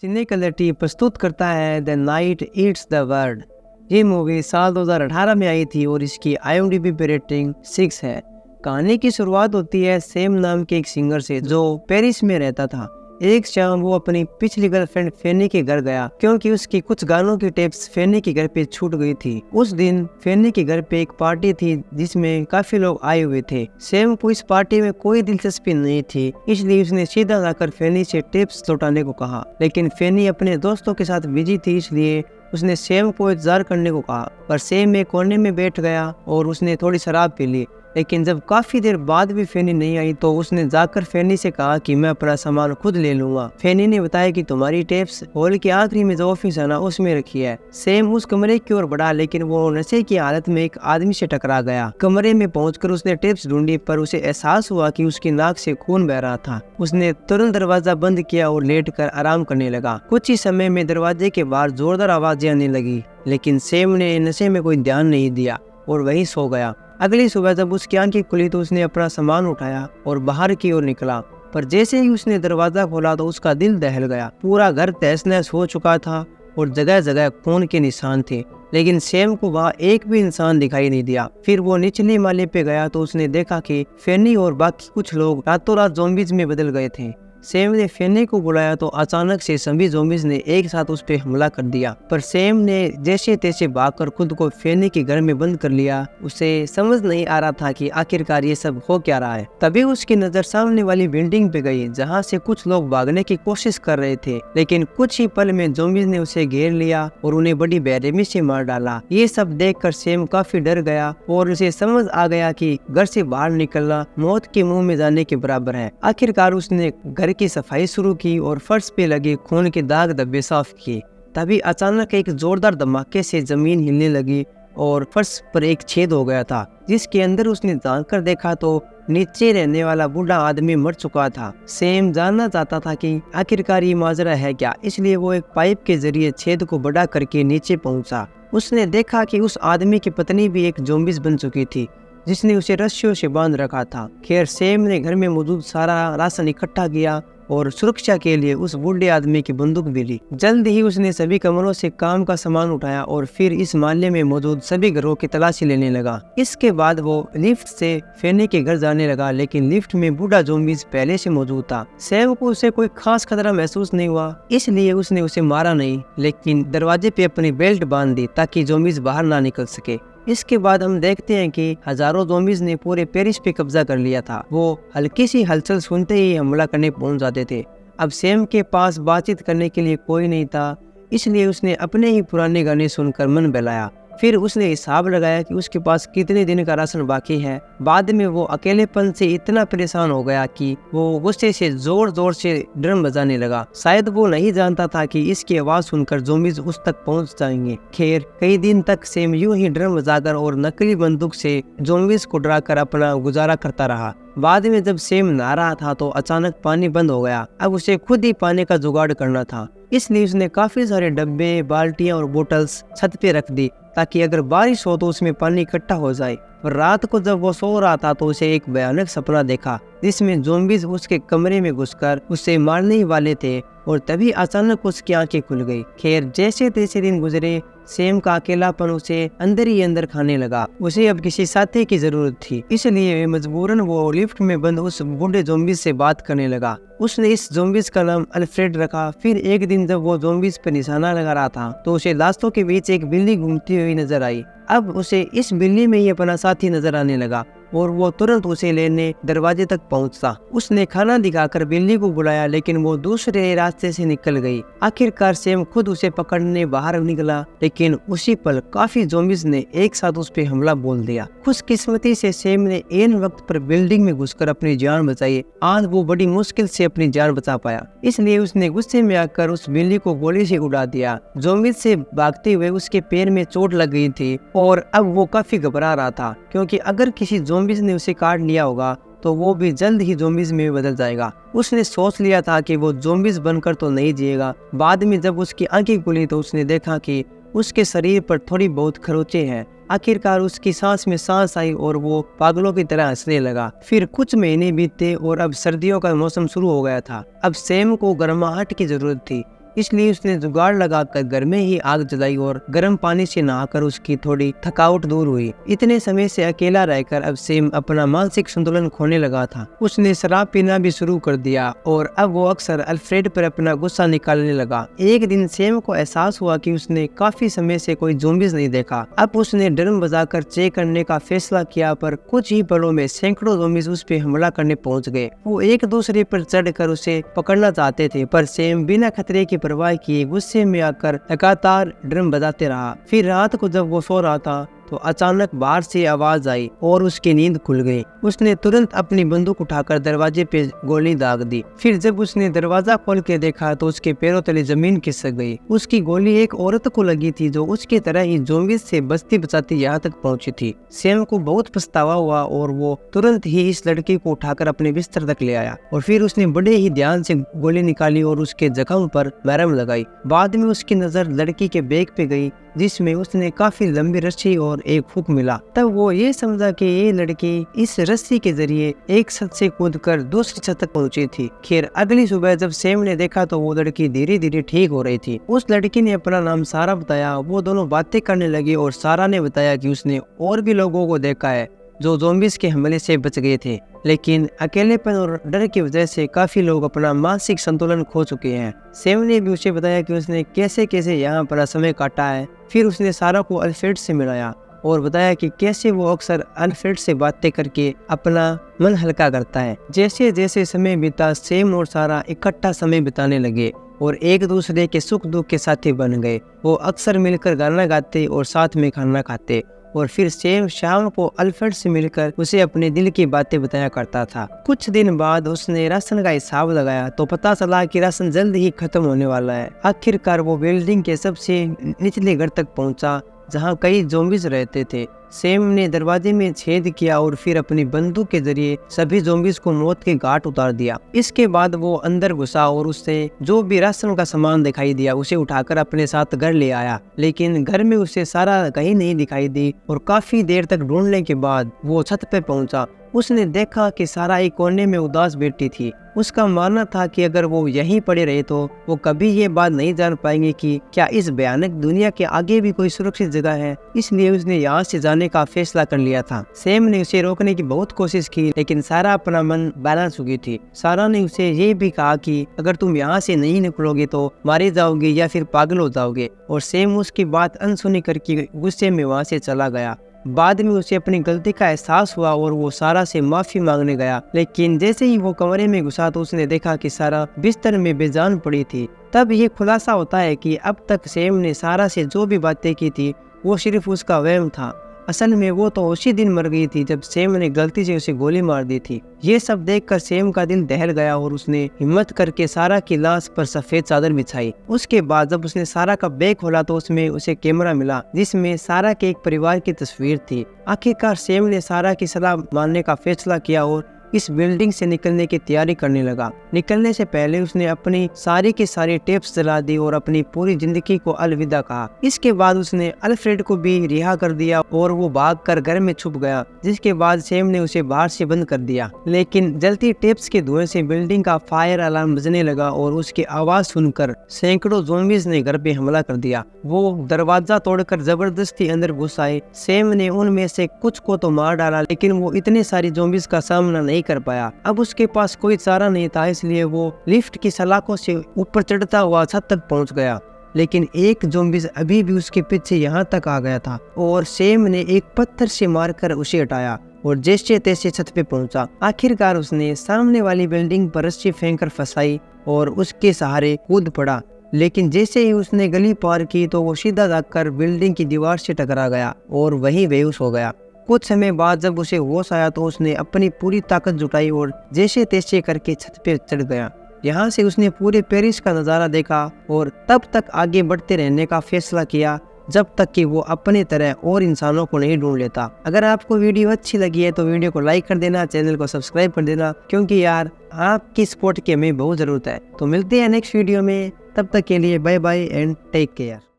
सिने colour T प्रस्तुत करता है the night eats the world. ये मूवी साल 2018 में आई थी और इसकी IMDb पे रेटिंग 6 है। कहानी की शुरुआत होती है सेम नाम के एक सिंगर से जो पेरिस में रहता था। एक शाम वो अपनी पिछली गर्लफ्रेंड फेनी के घर गया क्योंकि उसकी कुछ गानों की टेप्स फेनी के घर पे छूट गई थी। उस दिन फेनी के घर पे एक पार्टी थी जिसमें काफी लोग आए हुए थे। सेम को इस पार्टी में कोई दिलचस्पी नहीं थी, इसलिए उसने सीधा जाकर फेनी से टेप्स लौटाने को कहा, लेकिन फेनी अपने दोस्तों के साथ बिजी थी इसलिए उसने सेम को इंतजार करने को कहा। पर सेम एक कोने में बैठ गया और उसने थोड़ी शराब पी ली, लेकिन जब काफी देर बाद भी फेनी नहीं आई तो उसने जाकर फेनी से कहा कि मैं अपना सामान खुद ले लूंगा। फेनी ने बताया कि तुम्हारी टेप्स हॉल के आखिरी में जो ऑफिस है ना उसमें रखी है। सेम उस कमरे की ओर बढ़ा, लेकिन वो नशे की हालत में एक आदमी से टकरा गया। कमरे में पहुंचकर उसने टेप्स ढूंढी पर उसे एहसास हुआ कि उसकी नाक से खून बह रहा था। उसने तुरंत दरवाजा बंद किया और लेटकर आराम करने लगा। कुछ ही समय में दरवाजे के बाहर जोरदार आवाजें आने लगी, लेकिन सेम ने नशे में कोई ध्यान नहीं दिया और वहीं सो गया। अगली सुबह जब उसकी आंखें खुली तो उसने अपना सामान उठाया और बाहर की ओर निकला, पर जैसे ही उसने दरवाजा खोला तो उसका दिल दहल गया। पूरा घर तहस नहस हो चुका था और जगह जगह खून के निशान थे, लेकिन सेम को वहाँ एक भी इंसान दिखाई नहीं दिया। फिर वो निचले माले पे गया तो उसने देखा कि फेनी और बाकी कुछ लोग रातों रात ज़ॉम्बीज में बदल गए थे। सेम ने फेनी को बुलाया तो अचानक से सभी ज़ॉम्बीज ने एक साथ उस पे हमला कर दिया, पर सेम ने जैसे तैसे भागकर खुद को फेनी के घर में बंद कर लिया। उसे समझ नहीं आ रहा था कि आखिरकार ये सब हो क्या रहा है। तभी उसकी नजर सामने वाली बिल्डिंग पे गई जहाँ से कुछ लोग भागने की कोशिश कर रहे थे, लेकिन कुछ ही पल में ज़ॉम्बीज ने उसे घेर लिया और उन्हें बड़ी बेरहमी से मार डाला। ये सब देखकर सेम काफी डर गया और उसे समझ आ गया कि घर से बाहर निकलना मौत के मुंह में जाने के बराबर है। आखिरकार उसने घर की सफाई शुरू की और फर्श पे लगे खून के दाग धब्बे साफ किए। तभी अचानक एक जोरदार धमाके से जमीन हिलने लगी और फर्श पर एक छेद हो गया था, जिसके अंदर उसने झांक कर देखा तो नीचे रहने वाला बूढ़ा आदमी मर चुका था। सेम जानना चाहता था कि आखिरकार ये माजरा है क्या, इसलिए वो एक पाइप के जरिए छेद को बड़ा करके नीचे पहुंचा। उसने देखा कि उस आदमी की पत्नी भी एक ज़ॉम्बीज बन चुकी थी जिसने उसे रस्सियों से बांध रखा था। खैर सेम ने घर में मौजूद सारा राशन इकट्ठा किया और सुरक्षा के लिए उस बूढ़े आदमी की बंदूक भी ली। जल्द ही उसने सभी कमरों से काम का सामान उठाया और फिर इस मोहल्ले में मौजूद सभी घरों की तलाशी लेने लगा। इसके बाद वो लिफ्ट से फेनी के घर जाने लगा, लेकिन लिफ्ट में बूढ़ा ज़ॉम्बीज पहले से मौजूद था। सेम को उसे कोई खास खतरा महसूस नहीं हुआ, इसलिए उसने उसे मारा नहीं, लेकिन दरवाजे पे अपनी बेल्ट बांध दी ताकि ज़ॉम्बीज बाहर ना निकल सके। इसके बाद हम देखते हैं कि हजारों ज़ॉम्बीज ने पूरे पेरिस पे कब्जा कर लिया था। वो हल्की सी हलचल सुनते ही हमला करने पहुंच जाते थे। अब सेम के पास बातचीत करने के लिए कोई नहीं था, इसलिए उसने अपने ही पुराने गाने सुनकर मन बहलाया। फिर उसने हिसाब लगाया कि उसके पास कितने दिन का राशन बाकी है। बाद में वो अकेलेपन से इतना परेशान हो गया कि वो गुस्से से जोर जोर से ड्रम बजाने लगा। शायद वो नहीं जानता था कि इसकी आवाज सुनकर ज़ॉम्बीज उस तक पहुंच जाएंगे। खैर कई दिन तक सेम यूं ही ड्रम बजाकर और नकली बंदूक से ज़ॉम्बीज को डराकर अपना गुजारा करता रहा। बाद में जब सेम नहा रहा था तो अचानक पानी बंद हो गया। अब उसे खुद ही पानी का जुगाड़ करना था, इसलिए उसने काफी सारे डब्बे, बाल्टियां और बोतल्स छत पे रख दी ताकि अगर बारिश हो तो उसमें पानी इकट्ठा हो जाए। और रात को जब वो सो रहा था तो उसे एक भयानक सपना देखा जिसमें ज़ॉम्बीज उसके कमरे में घुसकर उसे मारने ही वाले थे और तभी अचानक उसकी आंखें खुल गई। खैर जैसे तैसे दिन गुजरे, सेम का अकेलापन उसे अंदर ही अंदर खाने लगा। उसे अब किसी साथी की जरूरत थी, इसलिए मजबूरन वो लिफ्ट में बंद उस बूढ़े ज़ॉम्बीज से बात करने लगा। उसने इस ज़ॉम्बीज का नाम अल्फ्रेड रखा। फिर एक दिन जब वो ज़ॉम्बीज पर निशाना लगा रहा था तो उसे रास्तों के बीच एक बिल्ली घूमती हुई नजर आई। अब उसे इस बिल्ली में ही अपना साथी नजर आने लगा और वो तुरंत उसे लेने दरवाजे तक पहुंचा। उसने खाना दिखाकर बिल्ली को बुलाया, लेकिन वो दूसरे रास्ते से निकल गई। आखिरकार सेम खुद उसे पकड़ने बाहर निकला, लेकिन उसी पल काफी ज़ॉम्बीज ने एक साथ उस पे हमला बोल दिया। खुशकिस्मती से सेम ने ऐन वक्त पर बिल्डिंग में घुसकर अपनी जान बचाई। आज वो बड़ी मुश्किल से अपनी जान बचा पाया, इसलिए उसने गुस्से में आकर उस बिल्ली को गोली से उड़ा दिया। ज़ॉम्बीज से भागते हुए उसके पैर में चोट लग गई थी और अब वो काफी घबरा रहा था, क्योंकि अगर किसी ज़ॉम्बीज ने उसे काट लिया होगा तो वो भी जल्द ही ज़ॉम्बीज में बदल जाएगा। उसने सोच लिया था कि वो ज़ॉम्बीज बनकर तो नहीं जिएगा। बाद में जब उसकी आंखें खुली तो उसने देखा कि उसके शरीर पर थोड़ी बहुत खरोंचे हैं। आखिरकार उसकी सांस में सांस आई और वो पागलों की तरह हंसने लगा। फिर कुछ महीने बीते और अब सर्दियों का मौसम शुरू हो गया था। अब सेम को गर्माहट की जरूरत थी, इसलिए उसने जुगाड़ लगाकर घर में ही आग जलाई और गर्म पानी से नहाकर उसकी थोड़ी थकावट दूर हुई। इतने समय से अकेला रहकर अब सेम अपना मानसिक संतुलन खोने लगा था। उसने शराब पीना भी शुरू कर दिया और अब वो अक्सर अल्फ्रेड पर अपना गुस्सा निकालने लगा। एक दिन सेम को एहसास हुआ कि उसने काफी समय से कोई ज़ॉम्बीज़ नहीं देखा। अब उसने ड्रम बजाकर चेक करने का फैसला किया, पर कुछ ही पलों में सैकड़ों ज़ॉम्बीज़ उस पे हमला करने पहुंच गए। वो एक दूसरे पर चढ़कर उसे पकड़ना चाहते थे, पर सेम बिना खतरे की परवाह किए गुस्से में आकर लगातार ड्रम बजाते रहा। फिर रात को जब वो सो रहा था तो अचानक बाहर से आवाज आई और उसकी नींद खुल गई। उसने तुरंत अपनी बंदूक उठाकर दरवाजे पे गोली दाग दी। फिर जब उसने दरवाजा खोल के देखा तो उसके पैरों तले जमीन खिसक गई। उसकी गोली एक औरत को लगी थी जो उसकी तरह ही ज़ॉम्बीज़ से बचती बचाती यहाँ तक पहुंची थी। सैम को बहुत पछतावा हुआ और वो तुरंत ही इस लड़की को उठाकर अपने बिस्तर तक ले आया और फिर उसने बड़े ही ध्यान से गोली निकाली और उसके जख्म पर मरहम लगाई। बाद में उसकी नजर लड़की के बैग पे गई जिसमें उसने काफी लंबी रस्सी और एक हुक मिला। तब वो ये समझा कि ये लड़की इस रस्सी के जरिए एक छत से कूदकर दूसरी छत तक पहुंची थी। खैर अगली सुबह जब सैम ने देखा तो वो लड़की धीरे धीरे ठीक हो रही थी। उस लड़की ने अपना नाम सारा बताया। वो दोनों बातें करने लगी और सारा ने बताया कि उसने और भी लोगों को देखा है जो ज़ॉम्बीज़ के हमले से बच गए थे, लेकिन अकेलेपन और डर की वजह से काफी लोग अपना मानसिक संतुलन खो चुके हैं। सैम ने भी उसे बताया कि उसने कैसे कैसे यहाँ पर समय काटा है। फिर उसने सारा को अल्फ्रेड से मिलाया और बताया कि कैसे वो अक्सर अल्फ्रेड से बातें करके अपना मन हल्का करता है। जैसे जैसे समय बीता सैम और सारा इकट्ठा समय बिताने लगे और एक दूसरे के सुख दुख के साथी बन गए। वो अक्सर मिलकर गाना गाते और साथ में खाना खाते और फिर सैम शाम को अल्फ्रेड से मिलकर उसे अपने दिल की बातें बताया करता था। कुछ दिन बाद उसने राशन का हिसाब लगाया तो पता चला कि राशन जल्द ही खत्म होने वाला है। आखिरकार वो बिल्डिंग के सबसे निचले घर तक पहुंचा जहां कई ज़ॉम्बीज़ रहते थे। सैम ने दरवाजे में छेद किया और फिर अपनी बंदूक के जरिए सभी ज़ॉम्बीज़ को मौत के घाट उतार दिया। इसके बाद वो अंदर घुसा और उससे जो भी राशन का सामान दिखाई दिया उसे उठाकर अपने साथ घर ले आया, लेकिन घर में उसे सारा कहीं नहीं दिखाई दी और काफी देर तक ढूंढने के बाद वो छत पे पहुंचा। उसने देखा कि सारा एक कोने में उदास बैठी थी। उसका मानना था कि अगर वो यहीं पड़े रहे तो वो कभी ये बात नहीं जान पाएंगे कि क्या इस भयानक दुनिया के आगे भी कोई सुरक्षित जगह है। इसलिए उसने यहाँ से जाने का फैसला कर लिया था। सैम ने उसे रोकने की बहुत कोशिश की, लेकिन सारा अपना मन बना चुकी थी। सारा ने उसे ये भी कहा कि अगर तुम यहाँ से नहीं निकलोगे तो मारे जाओगे या फिर पागल हो जाओगे, और सैम उसकी बात अनसुनी करके गुस्से में वहाँ से चला गया। बाद में उसे अपनी गलती का एहसास हुआ और वो सारा से माफी मांगने गया, लेकिन जैसे ही वो कमरे में घुसा तो उसने देखा कि सारा बिस्तर में बेजान पड़ी थी। तब ये खुलासा होता है कि अब तक सैम ने सारा से जो भी बातें की थी वो सिर्फ उसका वहम था। असल में वो तो उसी दिन मर गई थी जब सैम ने गलती से उसे गोली मार दी थी। ये सब देखकर सैम का दिल दहल गया और उसने हिम्मत करके सारा की लाश पर सफेद चादर बिछाई। उसके बाद जब उसने सारा का बैग खोला तो उसमें उसे कैमरा मिला जिसमें सारा के एक परिवार की तस्वीर थी। आखिरकार सैम ने सारा की सलाह मानने का फैसला किया और इस बिल्डिंग से निकलने की तैयारी करने लगा। निकलने से पहले उसने अपनी सारी की सारी टेप्स जला दी और अपनी पूरी जिंदगी को अलविदा कहा। इसके बाद उसने अल्फ्रेड को भी रिहा कर दिया और वो भागकर घर में छुप गया, जिसके बाद सैम ने उसे बाहर से बंद कर दिया। लेकिन जलती टेप्स के धुएं से बिल्डिंग का फायर अलार्म बजने लगा और उसकी आवाज सुनकर सैकड़ों ज़ॉम्बीज़ ने घर पे हमला कर दिया। वो दरवाजा तोड़कर जबरदस्ती अंदर घुस आए। सैम ने उनमें से कुछ को तो मार डाला, लेकिन वो इतने सारी ज़ॉम्बीज़ का सामना नहीं कर पाया। अब उसके पास कोई चारा नहीं था, इसलिए वो लिफ्ट की सलाखों से ऊपर चढ़ता हुआ छत तक पहुंच गया। लेकिन एक ज़ॉम्बीज़ अभी भी उसके पीछे यहाँ तक आ गया था और सैम ने एक पत्थर से मारकर उसे हटाया और जैसे तैसे छत पे पहुंचा। आखिरकार उसने सामने वाली बिल्डिंग पर रस्सी फेंककर फंसाई और उसके सहारे कूद पड़ा। लेकिन जैसे ही उसने गली पार की तो वो सीधा जाकर बिल्डिंग की दीवार से टकरा गया और वहीं बेहोश हो गया। कुछ समय बाद जब उसे होश आया तो उसने अपनी पूरी ताकत जुटाई और जैसे तैसे करके छत पे चढ़ गया। यहाँ से उसने पूरे पेरिस का नज़ारा देखा और तब तक आगे बढ़ते रहने का फैसला किया जब तक कि वो अपने तरह और इंसानों को नहीं ढूंढ लेता। अगर आपको वीडियो अच्छी लगी है तो वीडियो को लाइक कर देना, चैनल को सब्सक्राइब कर देना, क्योंकि यार आपकी सपोर्ट की हमें बहुत ज़रूरत है। तो मिलते हैं नेक्स्ट वीडियो में, तब तक के लिए bye bye and take care.